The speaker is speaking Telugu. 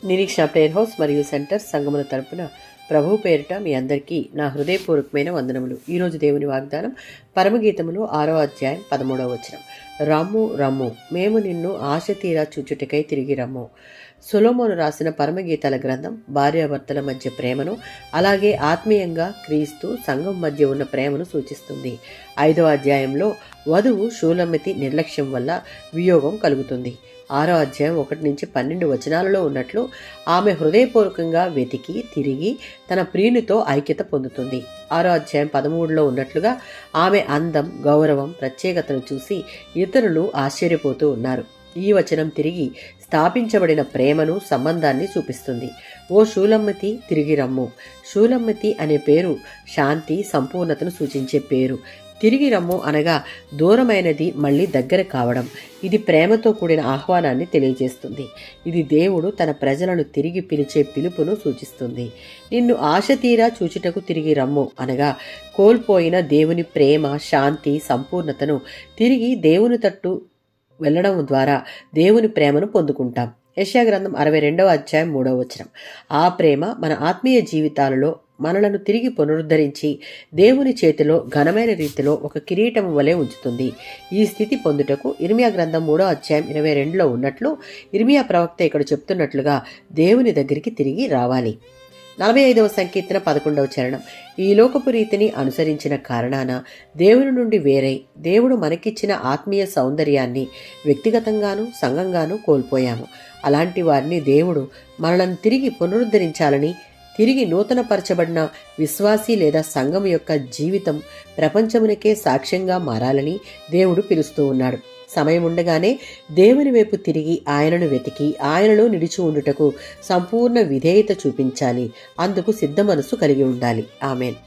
నిరీక్షణ ప్రేయర్ హౌస్ మరియు సెంటర్ సంగముల తరపున ప్రభువు పేరిట మీ అందరికీ నా హృదయపూర్వకమైన వందనములు. ఈరోజు దేవుని వాగ్దానం పరమగీతములు 6వ అధ్యాయం 13వ వచనం. రమ్ము రమ్ము, మేము నిన్ను ఆశ తీరా చూచుటకై తిరిగి రమ్ము. సొలొమోను రాసిన పరమగీతాల గ్రంథం భార్యాభర్తల మధ్య ప్రేమను, అలాగే ఆత్మీయంగా క్రీస్తు సంఘం మధ్య ఉన్న ప్రేమను సూచిస్తుంది. 5వ అధ్యాయంలో వధువు షూలమ్మితి నిర్లక్ష్యం వల్ల వియోగం కలుగుతుంది. 6వ అధ్యాయం 1-12 వచనాలలో ఉన్నట్లు ఆమె హృదయపూర్వకంగా వెతికి తిరిగి తన ప్రియునితో ఐక్యత పొందుతుంది. 6వ అధ్యాయం 13లో ఉన్నట్లుగా ఆమె అందం, గౌరవం, ప్రత్యేకతను చూసి ఇతరులు ఆశ్చర్యపోతూ ఉన్నారు. ఈ వచనం తిరిగి స్థాపించబడిన ప్రేమను, సంబంధాన్ని చూపిస్తుంది. ఓ షూలమ్మితి, తిరిగి రమ్ము. షూలమ్మితి అనే పేరు శాంతి, సంపూర్ణతను సూచించే పేరు. తిరిగి రమ్ము అనగా దూరమైనది మళ్ళీ దగ్గర కావడం. ఇది ప్రేమతో కూడిన ఆహ్వానాన్ని తెలియజేస్తుంది. ఇది దేవుడు తన ప్రజలను తిరిగి పిలిచే పిలుపును సూచిస్తుంది. నిన్ను ఆశ తీరా చూచుటకు తిరిగి రమ్ము అనగా కోల్పోయిన దేవుని ప్రేమ, శాంతి, సంపూర్ణతను తిరిగి దేవుని తట్టు వెళ్ళడం ద్వారా దేవుని ప్రేమను పొందుకుంటాం. యెషయా గ్రంథం 62వ అధ్యాయం 3వ వచనం. ఆ ప్రేమ మన ఆత్మీయ జీవితాలలో మనలను తిరిగి పునరుద్ధరించి దేవుని చేతిలో ఘనమైన రీతిలో ఒక కిరీటం వలె ఉంచుతుంది. ఈ స్థితి పొందుటకు ఇర్మియా గ్రంథం 3వ అధ్యాయం 22లో ఉన్నట్లు ఇర్మియా ప్రవక్త ఇక్కడ చెప్తున్నట్లుగా దేవుని దగ్గరికి తిరిగి రావాలి. 45వ సంకీర్తన 11వ చరణం. ఈ లోకపు రీతిని అనుసరించిన కారణాన దేవుని నుండి వేరై దేవుడు మనకిచ్చిన ఆత్మీయ సౌందర్యాన్ని వ్యక్తిగతంగాను సంఘంగాను కోల్పోయాము. అలాంటి వారిని దేవుడు మనలను తిరిగి పునరుద్ధరించాలని, తిరిగి నూతనపరచబడిన విశ్వాసి లేదా సంఘం యొక్క జీవితం ప్రపంచమునకే సాక్ష్యంగా మారాలని దేవుడు పిలుస్తూ ఉన్నాడు. సమయం ఉండగానే దేవుని వైపు తిరిగి ఆయనను వెతికి ఆయనలో నిలిచి ఉండుటకు సంపూర్ణ విధేయత చూపించాలి. అందుకు సిద్ధ మనసు కలిగి ఉండాలి. ఆమేన్.